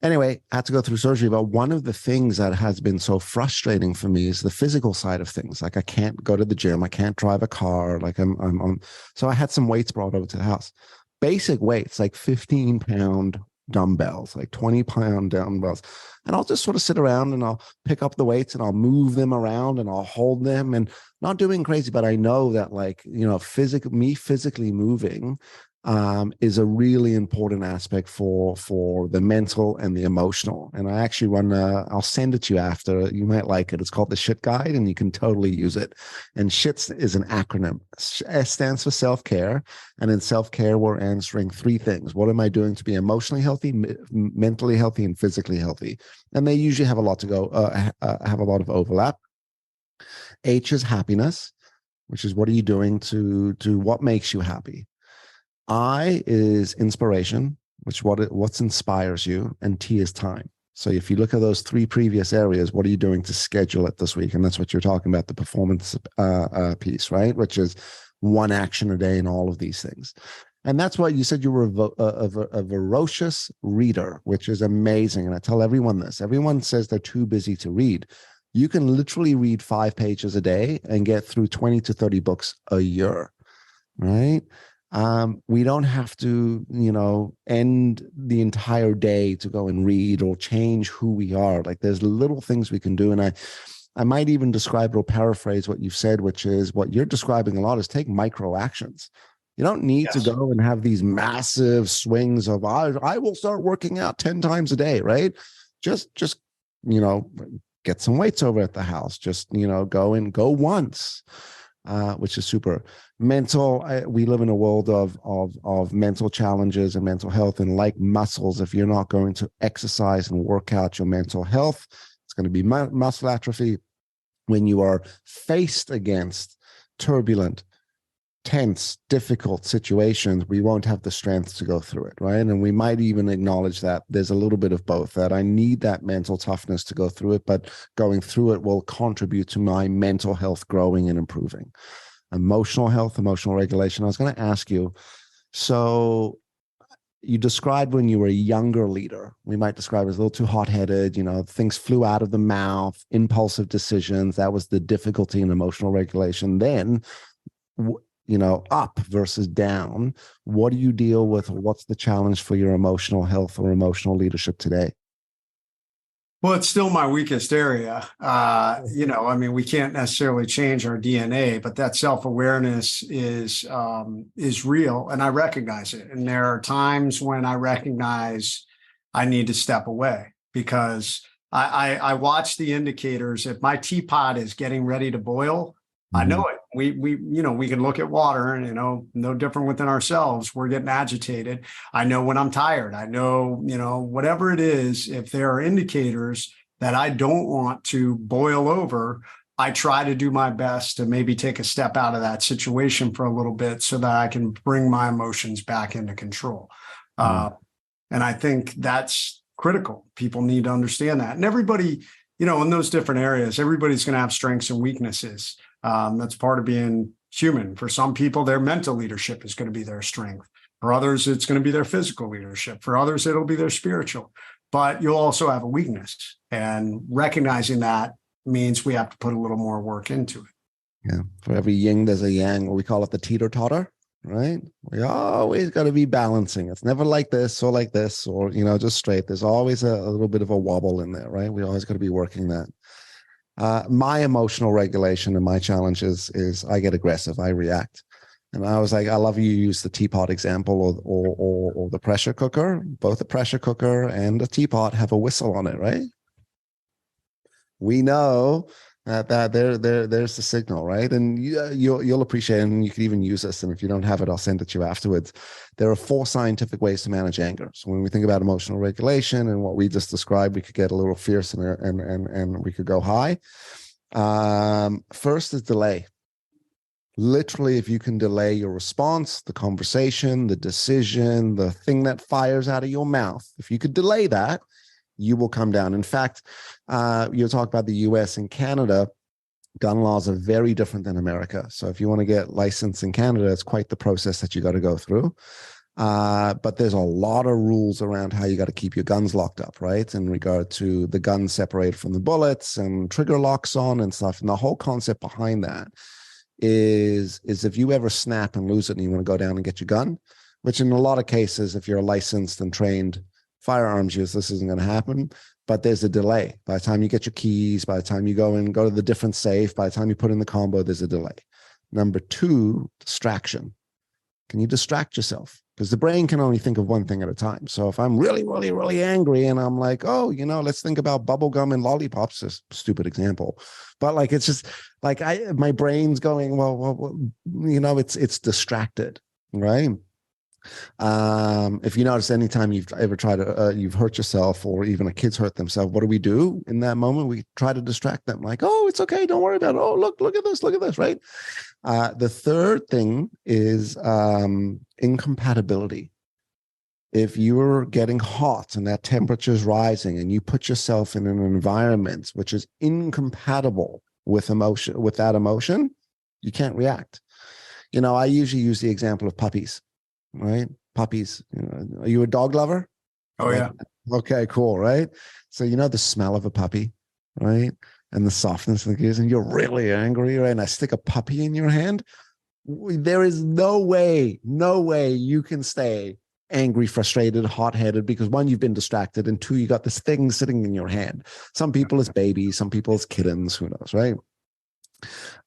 Anyway, I had to go through surgery. But one of the things that has been so frustrating for me is the physical side of things. I can't go to the gym. I can't drive a car. So I had some weights brought over to the house. Basic weights, 15-pound dumbbells, 20-pound dumbbells. And I'll just sort of sit around and I'll pick up the weights and I'll move them around and I'll hold them and not doing crazy, but I know that physically moving is a really important aspect for the mental and the emotional. And I actually I'll send it to you after. You might like it. It's called the SHIT Guide, and you can totally use it. And SHIT is an acronym. S stands for self-care. And in self-care, we're answering three things. What am I doing to be emotionally healthy, mentally healthy, and physically healthy? And they usually have a lot have a lot of overlap. H is happiness, which is what are you doing to what makes you happy? I is inspiration, which what inspires you, and T is time. So if you look at those three previous areas, what are you doing to schedule it this week? And that's what you're talking about, the performance piece, right? Which is one action a day in all of these things. And that's why you said you were a voracious reader, which is amazing. And I tell everyone this. Everyone says they're too busy to read. You can literally read 5 pages a day and get through 20 to 30 books a year, right? We don't have to, end the entire day to go and read or change who we are. Like there's little things we can do. And I might even describe or paraphrase what you've said, which is what you're describing a lot is take micro actions. You don't need to go and have these massive swings of, I will start working out 10 times a day, right? Just, get some weights over at the house. Just, go once. Which is super. Mental, we live in a world of mental challenges and mental health, and like muscles, if you're not going to exercise and work out your mental health, it's going to be muscle atrophy. When you are faced against turbulent, tense, difficult situations, we won't have the strength to go through it, right? And we might even acknowledge that there's a little bit of both, that I need that mental toughness to go through it, but going through it will contribute to my mental health growing and improving. Emotional health, emotional regulation. I was going to ask you, so you described when you were a younger leader, we might describe as a little too hot-headed, things flew out of the mouth, impulsive decisions. That was the difficulty in emotional regulation. Then up versus down. What do you deal with? What's the challenge for your emotional health or emotional leadership today? Well, it's still my weakest area. We can't necessarily change our DNA, but that self-awareness is real, and I recognize it. And there are times when I recognize I need to step away because I watch the indicators. If my teapot is getting ready to boil, I know it. We can look at water and, no different within ourselves. We're getting agitated. I know when I'm tired. I know, whatever it is, if there are indicators that I don't want to boil over, I try to do my best to maybe take a step out of that situation for a little bit so that I can bring my emotions back into control. And I think that's critical. People need to understand that. And everybody, in those different areas, everybody's going to have strengths and weaknesses. That's part of being human. For some people, their mental leadership is going to be their strength. For others, it's going to be their physical leadership. For others, it'll be their spiritual. But you'll also have a weakness. And recognizing that means we have to put a little more work into it. Yeah. For every yin, there's a yang, or we call it the teeter-totter, right? We always got to be balancing. It's never like this or just straight. There's always a little bit of a wobble in there, right? We always got to be working that. My emotional regulation and my challenge is I get aggressive. I react. And I was like, I love you use the teapot example or the pressure cooker. Both the pressure cooker and the teapot have a whistle on it, right? We know that there's the signal, right? And you'll appreciate it, and you can even use this. And if you don't have it, I'll send it to you afterwards. There are 4 scientific ways to manage anger. So when we think about emotional regulation and what we just described, we could get a little fierce and we could go high. First is delay. Literally, if you can delay your response, the conversation, the decision, the thing that fires out of your mouth, if you could delay that, you will come down. In fact, you'll talk about the US and Canada. Gun laws are very different than America. So if you want to get licensed in Canada, it's quite the process that you got to go through. But there's a lot of rules around how you got to keep your guns locked up, right? In regard to the guns separated from the bullets and trigger locks on and stuff. And the whole concept behind that is if you ever snap and lose it and you want to go down and get your gun, which in a lot of cases, if you're a licensed and trained firearms use, this isn't going to happen. But there's a delay. By the time you get your keys, by the time you go to the different safe, by the time you put in the combo, there's a delay. Number 2, distraction. Can you distract yourself? Because the brain can only think of one thing at a time. So if I'm really, really, really angry and I'm like, oh, let's think about bubblegum and lollipops, a stupid example. But like, it's just like my brain's going, well, it's distracted, right? If you notice, anytime you've ever tried to, you've hurt yourself, or even a kid's hurt themselves, what do we do in that moment? We try to distract them, like, oh, it's okay, don't worry about it. Oh, look at this, right? The third thing is incompatibility. If you're getting hot and that temperature is rising, and you put yourself in an environment which is incompatible with that emotion, you can't react. I usually use the example of puppies. Right? Puppies. Are you a dog lover? Oh, yeah. Okay, cool. Right. So, the smell of a puppy, right? And the softness of the gears, and you're really angry, right? And I stick a puppy in your hand. There is no way you can stay angry, frustrated, hot-headed, because one, you've been distracted, and two, you got this thing sitting in your hand. Some people it's babies, some people it's kittens, who knows, right?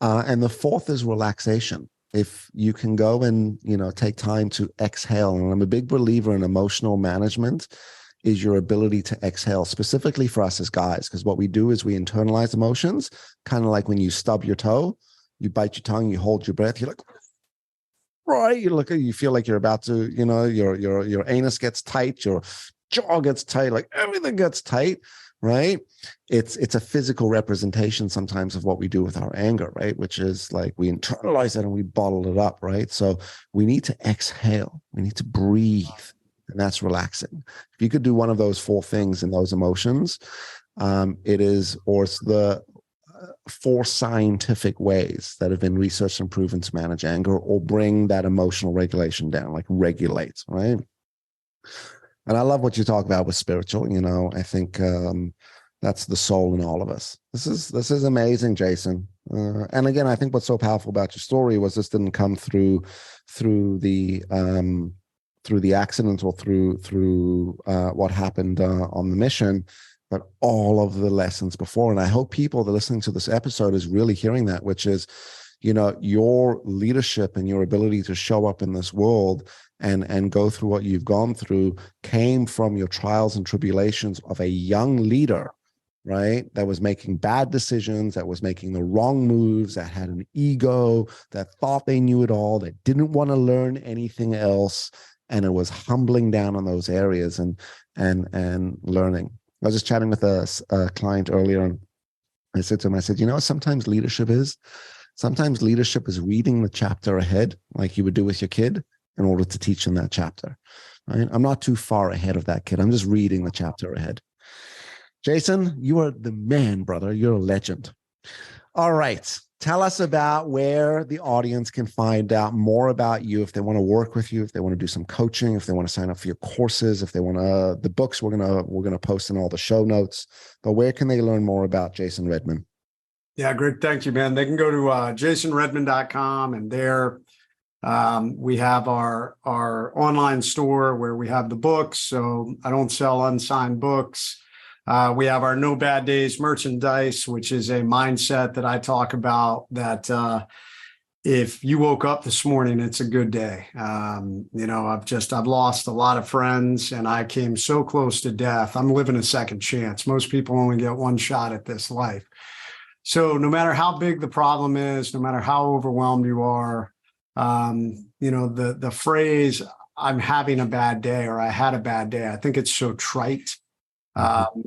And the fourth is relaxation. If you can go and, take time to exhale, and I'm a big believer in emotional management, is your ability to exhale, specifically for us as guys, because what we do is we internalize emotions, kind of like when you stub your toe, you bite your tongue, you hold your breath, you're like, right, you feel like you're about to, your anus gets tight, your jaw gets tight, like everything gets tight. Right? It's a physical representation sometimes of what we do with our anger, right? Which is like we internalize it and we bottle it up, right? So we need to exhale. We need to breathe, and that's relaxing. If you could do one of those four things in those emotions, it's the four scientific ways that have been researched and proven to manage anger or bring that emotional regulation down, like regulate, right? And I love what you talk about with spiritual. I think that's the soul in all of us. This is amazing, Jason. And again, I think what's so powerful about your story was this didn't come through the accident or through what happened on the mission, but all of the lessons before. And I hope people that are listening to this episode is really hearing that, which is, your leadership and your ability to show up in this world and go through what you've gone through came from your trials and tribulations of a young leader, right? That was making bad decisions, that was making the wrong moves, that had an ego, that thought they knew it all, that didn't want to learn anything else. And it was humbling down on those areas and learning. I was just chatting with a client earlier, and I said to him, I said, sometimes leadership is reading the chapter ahead, like you would do with your kid, in order to teach them that chapter. Right? I'm not too far ahead of that kid. I'm just reading the chapter ahead. Jason, you are the man, brother. You're a legend. All right. Tell us about where the audience can find out more about you, if they want to work with you, if they want to do some coaching, if they want to sign up for your courses, if they want to, the books we're going to post in all the show notes. But where can they learn more about Jason Redman? Yeah, Greg, thank you, man. They can go to jasonredman.com, and there we have our online store where we have the books. So I don't sell unsigned books. We have our No Bad Days merchandise, which is a mindset that I talk about, that if you woke up this morning, it's a good day. I've lost a lot of friends, and I came so close to death. I'm living a second chance. Most people only get one shot at this life. So no matter how big the problem is, no matter how overwhelmed you are, the phrase, I'm having a bad day, or I had a bad day, I think it's so trite,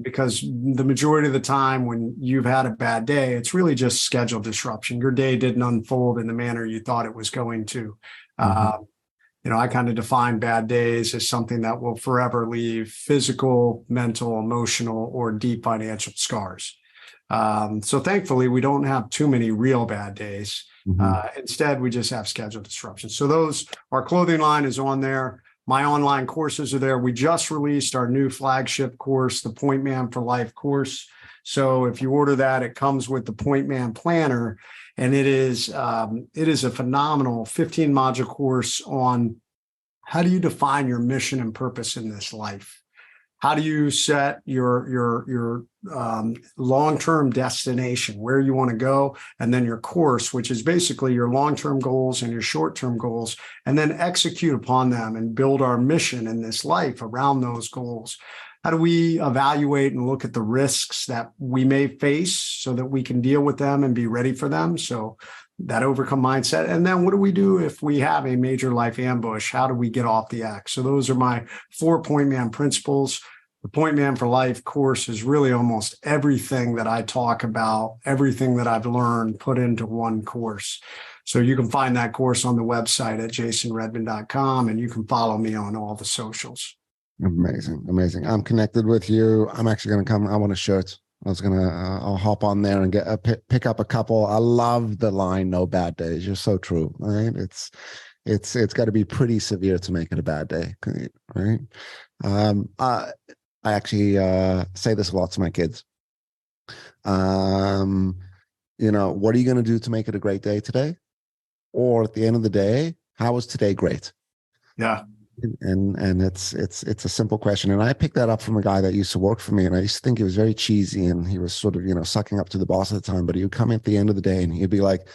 because the majority of the time when you've had a bad day, it's really just schedule disruption. Your day didn't unfold in the manner you thought it was going to. I kind of define bad days as something that will forever leave physical, mental, emotional, or deep financial scars. So thankfully, we don't have too many real bad days. Instead, we just have schedule disruptions. So our clothing line is on there. My online courses are there. We just released our new flagship course, the Point Man for Life course. So if you order that, it comes with the Point Man Planner, and it is a phenomenal 15-module course on how do you define your mission and purpose in this life. How do you set your long-term destination, where you want to go, and then your course, which is basically your long-term goals and your short-term goals, and then execute upon them and build our mission in this life around those goals? How do we evaluate and look at the risks that we may face so that we can deal with them and be ready for them? So that overcome mindset. And then what do we do if we have a major life ambush? How do we get off the X? So those are my 4 point man principles. The Point Man for Life course is really almost everything that I talk about, everything that I've learned put into one course. So you can find that course on the website at jasonredman.com, and you can follow me on all the socials. Amazing. Amazing. I'm connected with you. I'm actually going to come. I want a shirt. I'll hop on there and pick up a couple. I love the line, "No bad days." You're so true, right? It's got to be pretty severe to make it a bad day, right? I actually say this a lot to my kids. What are you going to do to make it a great day today? Or at the end of the day, how was today great? Yeah. And it's a simple question. And I picked that up from a guy that used to work for me. And I used to think he was very cheesy, and he was sort of, sucking up to the boss at the time. But he would come at the end of the day and he'd be like,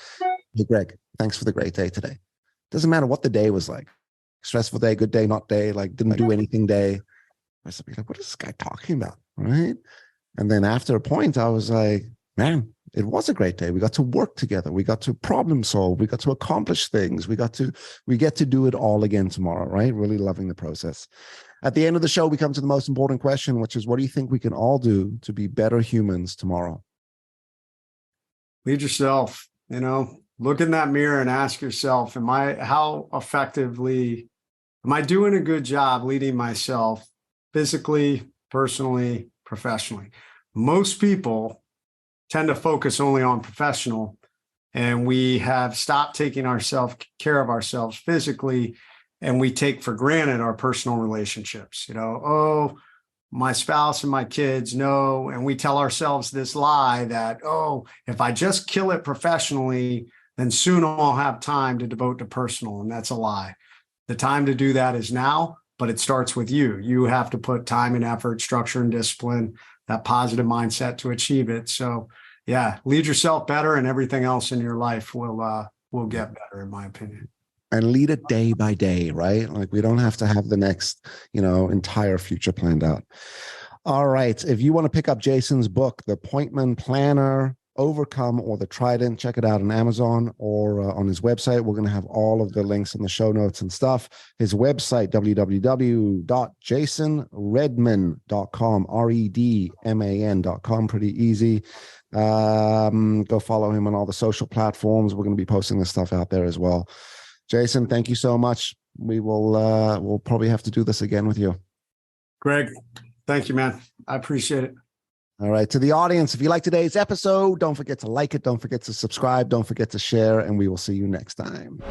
"Hey, Greg, thanks for the great day today." Doesn't matter what the day was like. Stressful day, good day, not day, like didn't do anything day. I used to be like, what is this guy talking about? Right. And then after a point, I was like, man, it was a great day. We got to work together. We got to problem solve. We got to accomplish things. We get to do it all again tomorrow, right? Really loving the process. At the end of the show, we come to the most important question, which is, what do you think we can all do to be better humans tomorrow? Lead yourself, look in that mirror and ask yourself, how effectively am I doing a good job leading myself physically, personally, professionally? Most people tend to focus only on professional, and we have stopped taking care of ourselves physically, and we take for granted our personal relationships. Oh, my spouse and my kids, no. And we tell ourselves this lie that, oh, if I just kill it professionally, then soon I'll have time to devote to personal. And that's a lie. The time to do that is now, but it starts with you. You have to put time and effort, structure and discipline, that positive mindset to achieve it. So yeah, lead yourself better, and everything else in your life will get better, in my opinion. And lead it day by day, right? Like, we don't have to have the next, entire future planned out. All right. If you want to pick up Jason's book, The Appointment Planner, Overcome, or the Trident, check it out on Amazon or on his website. We're going to have all of the links in the show notes and stuff. His website, www.jasonredman.com, REDMAN.com. Pretty easy. Go follow him on all the social platforms. We're going to be posting this stuff out there as well. Jason, thank you so much. We'll probably have to do this again with you. Greg, thank you, man. I appreciate it. All right. To the audience, if you like today's episode, don't forget to like it. Don't forget to subscribe. Don't forget to share. And we will see you next time.